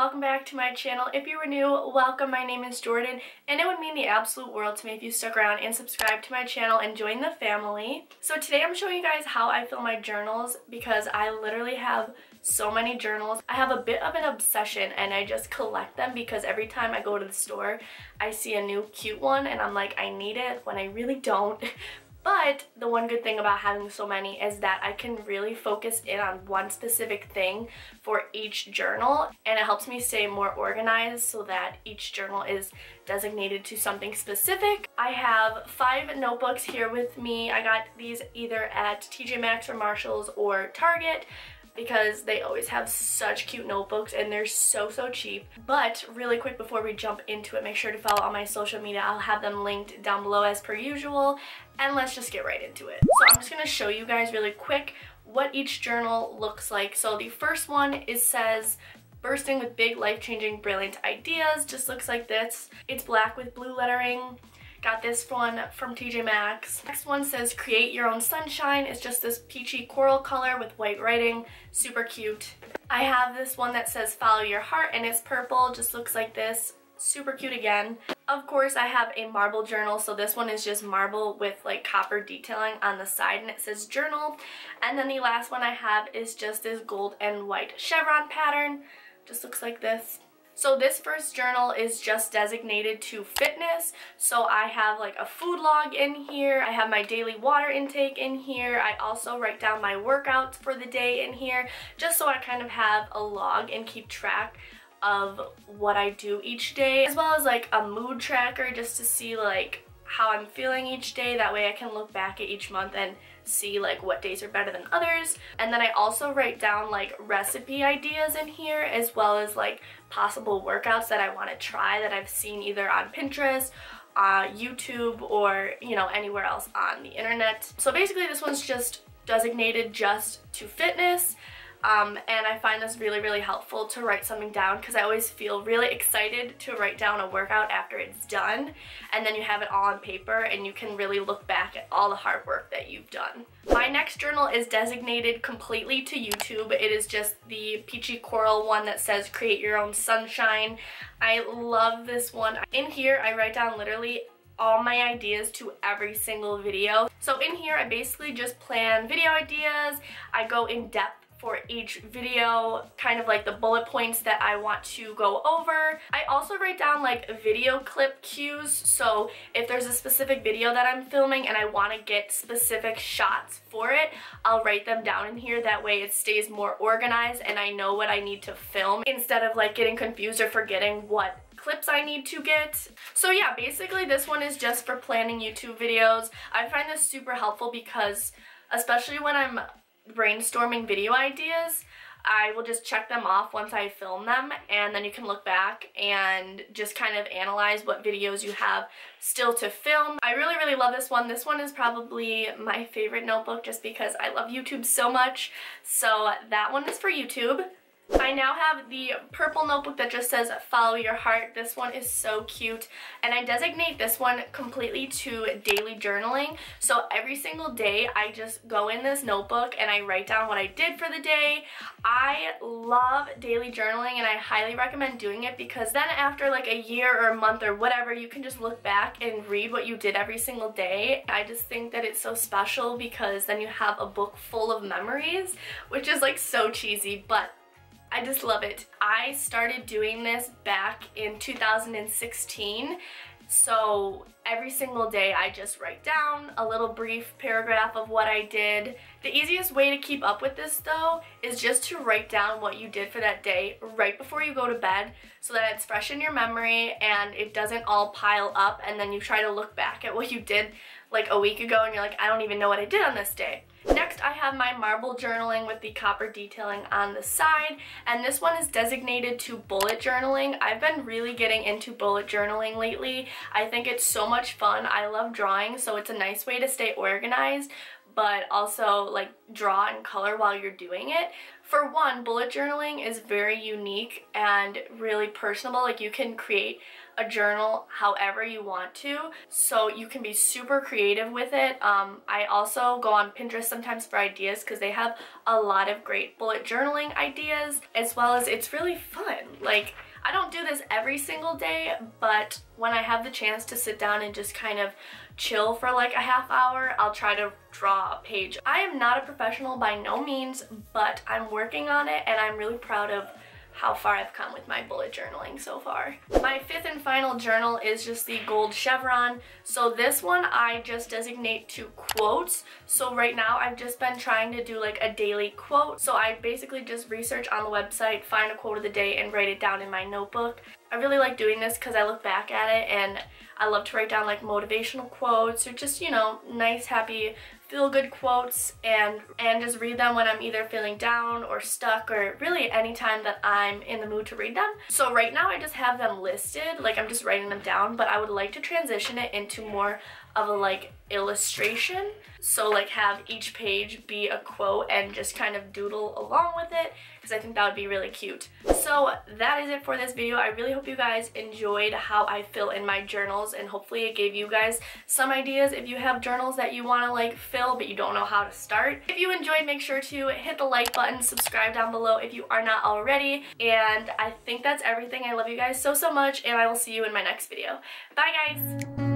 welcome back to my channel. If you were new, welcome. My name is Jordan, and it would mean the absolute world to me if you stuck around and subscribed to my channel and joined the family. So today I'm showing you guys how I fill my journals because I literally have so many journals. I have a bit of an obsession and I just collect them because every time I go to the store I see a new cute one and I'm like, I need it, when I really don't. But the one good thing about having so many is that I can really focus in on one specific thing for each journal, and it helps me stay more organized so that each journal is designated to something specific. I have 5 notebooks here with me. I got these either at TJ Maxx or Marshalls or Target, because they always have such cute notebooks and they're so cheap. But really quick before we jump into it, make sure to follow all my social media. I'll have them linked down below as per usual, and let's just get right into it. So I'm just gonna show you guys really quick what each journal looks like. So the first one says bursting with big, life-changing, brilliant ideas. Just looks like this. It's black with blue lettering. Got this one from TJ Maxx. Next one says create your own sunshine. It's just this peachy coral color with white writing. Super cute. I have this one that says follow your heart, and it's purple. Just looks like this. Super cute again. Of course, I have a marble journal. So this one is just marble with like copper detailing on the side, and it says journal. And then the last one I have is just this gold and white chevron pattern. Just looks like this. So this first journal is just designated to fitness. So I have like a food log in here. I have my daily water intake in here. I also write down my workouts for the day in here, just so I kind of have a log and keep track of what I do each day, as well as like a mood tracker just to see like how I'm feeling each day. That way I can look back at each month and see like what days are better than others. And then I also write down like recipe ideas in here, as well as like possible workouts that I want to try that I've seen either on Pinterest, YouTube, or anywhere else on the internet. So basically this one's just designated just to fitness. And I find this really helpful to write something down, because I always feel really excited to write down a workout after it's done, and then you have it all on paper and you can really look back at all the hard work that you've done. My next journal is designated completely to YouTube. It is just the peachy coral one that says create your own sunshine. I love this one. In here I write down literally all my ideas to every single video. So in here I basically just plan video ideas. I go in depth for each video, kind of like the bullet points that I want to go over. I also write down like video clip cues, so if there's a specific video that I'm filming and I want to get specific shots for it, I'll write them down in here. That way it stays more organized and I know what I need to film, instead of like getting confused or forgetting what clips I need to get. So yeah, basically this one is just for planning YouTube videos. I find this super helpful because, especially when I'm brainstorming video ideas, I will just check them off once I film them, and then you can look back and just kind of analyze what videos you have still to film. I really love this one. This one is probably my favorite notebook just because I love YouTube so much. So that one is for YouTube. I now have the purple notebook that just says follow your heart. This one is so cute, and I designate this one completely to daily journaling. So every single day I just go in this notebook and I write down what I did for the day. I love daily journaling and I highly recommend doing it, because then after like a year or a month or whatever, you can just look back and read what you did every single day. I just think that it's so special, because then you have a book full of memories, which is like so cheesy, but I just love it. I started doing this back in 2016, so every single day I just write down a little brief paragraph of what I did. The easiest way to keep up with this though is just to write down what you did for that day right before you go to bed, so that it's fresh in your memory and it doesn't all pile up, and then you try to look back at what you did like a week ago and you're like, I don't even know what I did on this day. Next, I have my marble journaling with the copper detailing on the side, and this one is designated to bullet journaling. I've been really getting into bullet journaling lately. I think it's so much fun. I love drawing, so it's a nice way to stay organized, but also like draw and color while you're doing it. For one, bullet journaling is very unique and really personable. Like you can create a journal however you want to, so you can be super creative with it. I also go on Pinterest sometimes for ideas because they have a lot of great bullet journaling ideas, as well as it's really fun. Like, I don't do this every single day, but when I have the chance to sit down and just kind of chill for like a half hour, I'll try to draw a page. I am not a professional by no means, but I'm working on it and I'm really proud of how far I've come with my bullet journaling so far. My fifth and final journal is just the gold chevron. So this one I just designate to quotes. So right now I've just been trying to do like a daily quote. So I basically just research on the website, find a quote of the day, and write it down in my notebook. I really like doing this because I look back at it and I love to write down like motivational quotes or just, you know, nice, happy, feel-good quotes and just read them when I'm either feeling down or stuck, or really anytime that I'm in the mood to read them. So right now I just have them listed, like I'm just writing them down, but I would like to transition it into more of a like illustration. So like have each page be a quote and just kind of doodle along with it, because I think that would be really cute. So that is it for this video. I really hope you guys enjoyed how I fill in my journals, and hopefully it gave you guys some ideas if you have journals that you want to like fill but you don't know how to start. If you enjoyed, make sure to hit the like button, subscribe down below if you are not already, and I think that's everything. I love you guys so much, and I will see you in my next video. Bye guys!